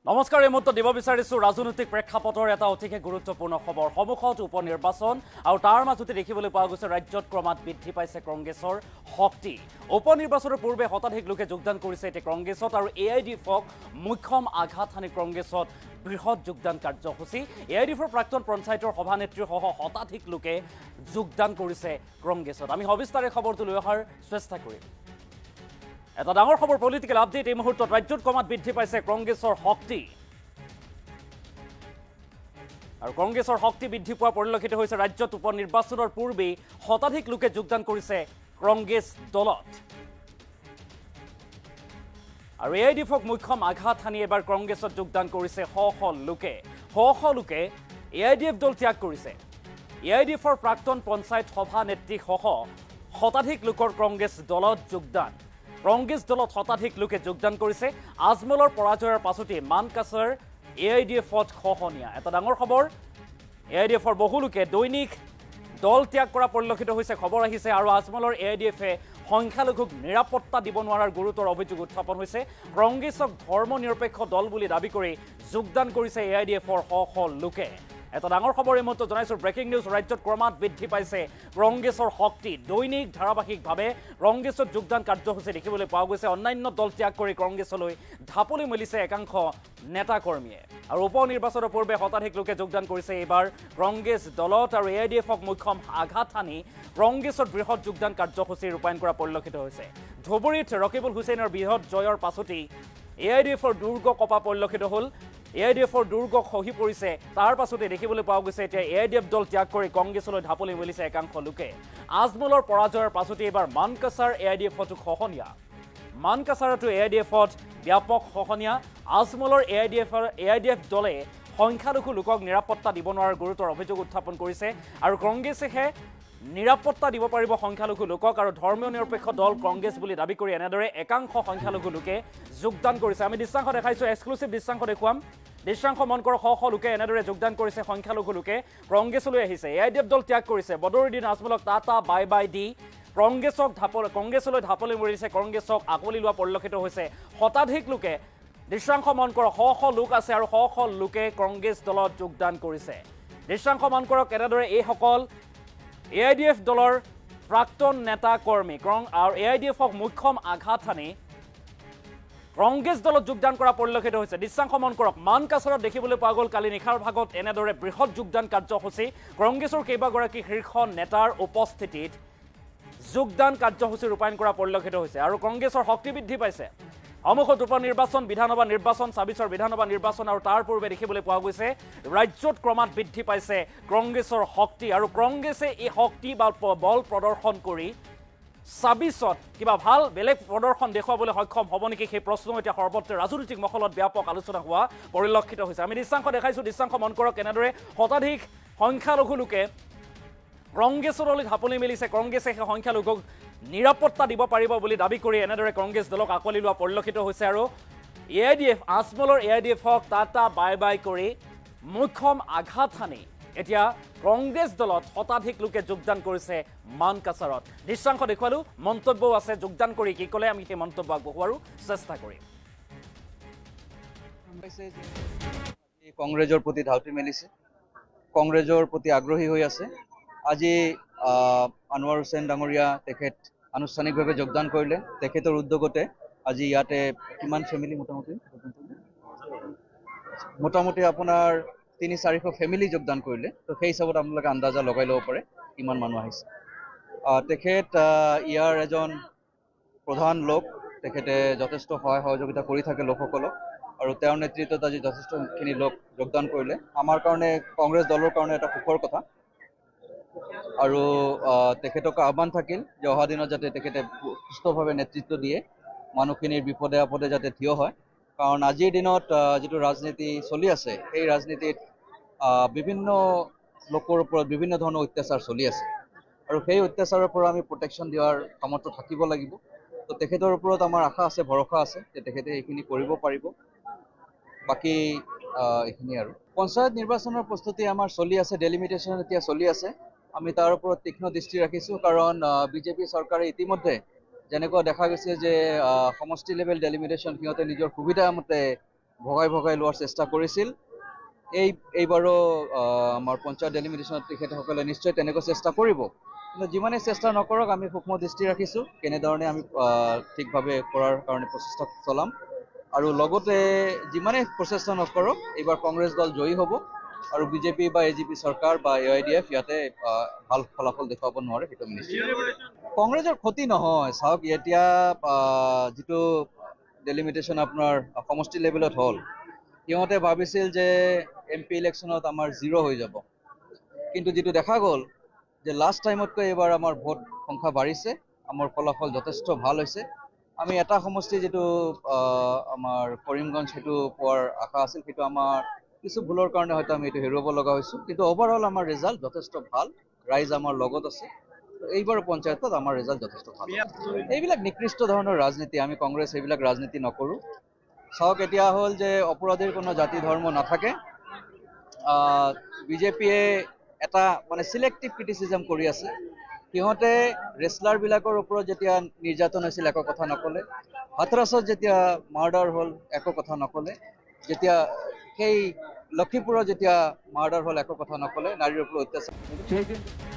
নমস্কাৰ এই মুহূৰ্তত দিব বিচাৰিছোঁ ৰাজনৈতিক প্ৰেক্ষাপটৰ এটা অতিকে গুৰুত্বপূৰ্ণ খবৰ সন্মুখত উপনিৰ্বাচন আৰু তাৰ মাজতে দেখিবলৈ পোৱা গৈছে ৰাজ্যত ক্ৰমাৎ বৃদ্ধি পাইছে কংগ্ৰেছৰ শক্তি উপনিৰ্বাচনৰ পূৰ্বে শতাধিক লোকে যোগদান কৰিছে এতিয়া কংগ্ৰেছত আৰু এআইডিএফক মুখ্যম আঘাত হানি কংগ্ৰেছত বৃহৎ যোগদান কাৰ্যসূচী এআইডিএফৰ প্ৰাক্তন পঞ্চায়তৰ সভানেত্ৰীসহ শতাধিক লোকে যোগদান কৰিছে কংগ্ৰেছত আমি সবিস্তাৰে খবৰটো লৈ অহাৰ চেষ্টা কৰিম এটা ডাঙৰ খবৰ পলিটিকেল আপডেট এই মুহূৰ্তত ৰাজ্যত ক্ৰমাৎ বৃদ্ধি পাইছে কংগ্ৰেছৰ শক্তি আৰু কংগ্ৰেছৰ শক্তি বৃদ্ধি পোৱা পৰিলক্ষিত হৈছে ৰাজ্যত উপনিৰ্বাচনৰ পূৰ্বে শতাধিক লোকে যোগদান কৰিছে কংগ্ৰেছ দলত আৰু এআইডিএফক মুখ্যম আঘাত হানি এবাৰ কংগ্ৰেছত যোগদান কৰিছে শ লোকে এআইডিএফ দল ত্যাগ কৰিছে এআইডিএফৰ প্ৰাক্তন পঞ্চায়ত সভানেত্ৰীসহ শতাধিক লোকৰ কংগ্ৰেছ দলত যোগদান কংগ্ৰেছ দলত শতাধিক লোকে যোগদান কৰিছে আজমলৰ পৰাজয়ৰ পাছতে মানকাছাৰ এআইডিএফত খহনীয়া এটা ডাঙৰ খবৰ এআইডিএফৰ বহু লোকে দৈনিক দল ত্যাগ কৰা পৰিলক্ষিত হৈছে খবৰ আহিছে আৰু আজমলৰ এআইডিএফে সংখ্যালঘুক নিৰাপত্তা দিব নোৱাৰাৰ গুৰুতৰ অভিযোগ উত্থাপন হৈছে কংগ্ৰেছক ধৰ্মনিৰপেক্ষ দল বুলি দাবী কৰি যোগদান কৰিছে এআইডিএফৰ শ লোকে এটা ডাঙৰ খবৰ এই মুহূৰ্তত জনাইছো ব্ৰেকিং নিউজ ৰাজ্যত ক্ৰমাৎ বৃদ্ধি পাইছে কংগ্ৰেছৰ শক্তি দৈনিক ধাৰাবাহিকভাৱে কংগ্ৰেছত যোগদান কাৰ্যসূচী দেখিবলৈ পোৱা গৈছে অন্যান্য দল ত্যাগ কৰি কংগ্ৰেছলৈ ঢাপলি মেলিছে একাংশ নেতা কৰ্মীয়ে আৰু উপনিৰ্বাচনৰ পূৰ্বে শতাধিক লোকে যোগদান কৰিছে এইবাৰ কংগ্ৰেছ দলত আৰু এআইডিএফক মুখ্যম আঘাত হানি কংগ্ৰেছত বৃহৎ যোগদান কাৰ্যসূচী ৰূপায়ণ কৰা পৰিলক্ষিত হৈছে ধুবুৰীত ৰকিবুল হুছেইনৰ বৃহৎ জয়ৰ পাছতেই এআইডিএফৰ দুৰ্গ কপা পৰিলক্ষিত হ'ল এআইডিএফৰ দুৰ্গ খহি পৰিছে তাৰ পাছতে দেখিবলৈ পোৱা গৈছে এতিয়া এআইডিএফ দল ত্যাগ কৰি কংগ্ৰেছলৈ ঢাপলি মেলিছে একাংশ লোকে আজমলৰ পৰাজয়ৰ পাছতে এইবাৰ মানকাছাৰ এআইডিএফতো খহনীয়া মানকাছাৰতো এআইডিএফত ব্যাপক খহনীয়া আজমলৰ এআইডিএফ দলে সংখ্যালঘু লোকক নিৰাপত্তা দিব নোৱাৰাৰ গুৰুতৰ অভিযোগ উত্থাপন কৰিছে আৰু কংগ্ৰেছেহে নিৰাপত্তা দিব পাৰিব সংখ্যালঘু লোকক আৰু ধৰ্মীয় নিৰপেক্ষ দল কংগ্ৰেছ বুলি দাবী কৰি এনেদৰে একাংশ সংখ্যালঘু লোকে যোগদান কৰিছে আমি দৃশ্যাংশ দেখাইছো এক্সক্লুচিভ দৃশ্যাংশ দেখুৱাম দৃশ্যাংশ মন কৰ শ লোকে এনেদৰে যোগদান কৰিছে সংখ্যালঘু লোকে কংগ্ৰেছলৈ আহিছে এআইডিএফ দল ত্যাগ কৰিছে বদৰুদ্দিন আজমলক টাটা বাই বাই দি কংগ্ৰেছলৈ ঢাপলি মৰিছে কংগ্ৰেছক আকোৱালি লোৱা পৰিলক্ষিত হৈছে শতাধিক লোকে দৃশ্যাংশ মন কৰ শ লোক আছে আৰু শ লোকে কংগ্ৰেছ দলত যোগদান কৰিছে দৃশ্যাংশ মন কৰক এনেদৰে এইসকল এআইডিএফ দলৰ প্ৰাক্তন নেতা কৰ্মী আৰু এআইডিএফক মুখ্যম আঘাত হানি কংগ্ৰেছ দলত যোগদান কৰা পৰিলক্ষিত হৈছে দৃশ্যাংশ মন কৰক মানকাছাৰত দেখিবলৈ পোৱা গ'ল কালি নিশাৰ ভাগত এনেদৰে বৃহৎ যোগদান কাৰ্যসূচী কংগ্ৰেছৰ কেইবাগৰাকী শীৰ্ষ নেতাৰ উপস্থিতিত যোগদান কাৰ্যসূচী ৰূপায়ণ কৰা পৰিলক্ষিত হৈছে আৰু কংগ্ৰেছৰ শক্তি বৃদ্ধি পাইছে সন্মুখত উপনিৰ্বাচন বিধানসভা নিৰ্বাচন ২৬ৰ বিধানসভা নিৰ্বাচন আৰু তাৰ পূৰ্বে দেখিবলৈ পোৱা গৈছে ৰাজ্যত ক্ৰমাৎ বৃদ্ধি পাইছে কংগ্ৰেছৰ শক্তি আৰু কংগ্ৰেছে এই শক্তি বা বল প্ৰদৰ্শন কৰি ২৬ত কিবা ভাল বেলেগ প্ৰদৰ্শন দেখুৱাবলৈ সক্ষম হ'ব নেকি সেই প্ৰশ্ন এতিয়া সৰ্বত্ৰ ৰাজনৈতিক মহলত ব্যাপক আলোচনা হোৱা পৰিলক্ষিত হৈছে আমি দৃশ্যাংশ দেখাইছোঁ দৃশ্যাংশ মন কৰক কেনেদৰে শতাধিক সংখ্যালঘু লোকে কংগ্ৰেছলৈ ঢাপলি মেলিছে কংগ্ৰেছে সেই সংখ্যালঘুক নিৰাপত্তা দিব পাৰিব বুলি দাবী কৰি এনেদৰে কংগ্ৰেছ দলক আকোৱালি লোৱা পৰিলক্ষিত হৈছে আৰু এআইডিএফ আজমলৰ এআইডিএফক টাটা বাই বাই কৰি মুখ্যম আঘাত হানি এতিয়া কংগ্ৰেছ দলত শতাধিক লোকে যোগদান কৰিছে মানকাছাৰত দৃশ্যাংশ দেখুৱালো মন্তব্যও আছে যোগদান কৰি কি ক'লে আমি সেই মন্তব্য আগবঢ়োৱাৰো চেষ্টা কৰিম কংগ্ৰেছৰ প্ৰতি ঢাপলি মেলিছে কংগ্ৰেছৰ প্ৰতি আগ্ৰহী হৈ আছে আজি আনোৱাৰ হুছেইন ডাঙৰীয়া তেখেত আনুষ্ঠানিকভাৱে যোগদান কৰিলে তেখেতৰ উদ্যোগতে আজি ইয়াতে কিমান ফেমিলি মোটামুটি আপোনাৰ ৩-৪০০ ফেমিলি যোগদান কৰিলে তো সেই হিচাপত আপোনালোকে আন্দাজা লগাই ল'ব পাৰে কিমান মানুহ আহিছে তেখেত ইয়াৰ এজন প্ৰধান লোক তেখেতে যথেষ্ট সহায় সহযোগিতা কৰি থাকে লোকসকলক আৰু তেওঁৰ নেতৃত্বত আজি যথেষ্টখিনি লোক যোগদান কৰিলে আমাৰ কাৰণে কংগ্ৰেছ দলৰ কাৰণে এটা সুখৰ কথা আৰু তেখেতক আহ্বান থাকিল যে অহা দিনত যাতে তেখেতে সুস্থভাৱে নেতৃত্ব দিয়ে মানুহখিনিৰ বিপদে আপদে যাতে থিয় হয় কাৰণ আজিৰ দিনত যিটো ৰাজনীতি চলি আছে সেই ৰাজনীতিত বিভিন্ন লোকৰ ওপৰত বিভিন্ন ধৰণৰ অত্যাচাৰ চলি আছে আৰু সেই অত্যাচাৰৰ পৰা আমি প্ৰটেকশ্যন দিয়াৰ সামৰ্থ্য থাকিব লাগিব তো তেখেতৰ ওপৰত আমাৰ আশা আছে ভৰসা আছে যে তেখেতে এইখিনি কৰিব পাৰিব বাকী এইখিনি আৰু পঞ্চায়ত নিৰ্বাচনৰ প্ৰস্তুতি আমাৰ চলি আছে ডেলিমিটেশ্যন এতিয়া চলি আছে আমি তাৰ ওপৰত তীক্ষ্ণ দৃষ্টি ৰাখিছোঁ কাৰণ বিজেপি চৰকাৰে ইতিমধ্যে যেনেকুৱা দেখা গৈছে যে সমষ্টি লেভেল ডেলিমিটেশ্যন সিহঁতে নিজৰ সুবিধা মতে ভগাই ভগাই লোৱাৰ চেষ্টা কৰিছিল। এইবাৰো আমাৰ পঞ্চায়ত ডেলিমিটেশ্যনত তেখেতসকলে নিশ্চয় তেনেকৈ চেষ্টা কৰিব। কিন্তু যিমানেই চেষ্টা নকৰক আমি সূক্ষ্ম দৃষ্টি ৰাখিছোঁ কেনেধৰণে আমি ঠিকভাৱে কৰাৰ কাৰণে প্ৰচেষ্টা চলাম। আৰু লগতে যিমানেই প্ৰচেষ্টা নকৰক এইবাৰ কংগ্ৰেছ দল জয়ী হ'ব আৰু বিজেপি বা এজিপি চৰকাৰ বা AIDF ইয়াতে ভাল ফলাফল দেখুৱাব নোৱাৰে, সেইটো আমি নিশ্চিত। কংগ্ৰেছৰ ক্ষতি নহয়। চাওক, এতিয়া যিটো ডেলিমিটেশ্যন আপোনাৰ সমষ্টি লেভেলত হ'ল, সিহঁতে ভাবিছিল যে MP ইলেকশ্যনত আমাৰ 0 হৈ যাব, কিন্তু যিটো দেখা গ'ল যে লাষ্ট টাইমতকৈ এইবাৰ আমাৰ ভোট সংখ্যা বাঢ়িছে, আমাৰ ফলাফল যথেষ্ট ভাল হৈছে। আমি এটা সমষ্টি যিটো আমাৰ কৰিমগঞ্জ সেইটো পোৱাৰ আশা আছিল, সেইটো আমাৰ কিছু ভুলৰ কাৰণে হয়তো আমি এইটো হেৰুৱাব লগা হৈছোঁ, কিন্তু অভাৰঅল আমাৰ ৰিজাল্ট যথেষ্ট ভাল। ৰাইজ আমাৰ লগত আছে। এইবাৰ পঞ্চায়তত আমাৰ ৰিজাল্ট যথেষ্ট ভাল। এইবিলাক নিকৃষ্ট ধৰণৰ ৰাজনীতি, আমি কংগ্ৰেছ এইবিলাক ৰাজনীতি নকৰোঁ। চাওক, এতিয়া হ'ল যে অপৰাধীৰ কোনো জাতি ধৰ্ম নাথাকে। বিজেপিয়ে এটা মানে চিলেক্টিভ ক্ৰিটিচিজম কৰি আছে। সিহঁতে ৰেচলাৰবিলাকৰ ওপৰত যেতিয়া নিৰ্যাতন হৈছিল একো কথা নক'লে, হাথৰাছত যেতিয়া মাৰ্ডাৰ হ'ল একো কথা নক'লে, যেতিয়া সেই লক্ষীপুৰত যেতিয়া মাৰ্ডাৰ হ'ল একো কথা নক'লে, নাৰীৰ ওপৰত অত্যাচাৰ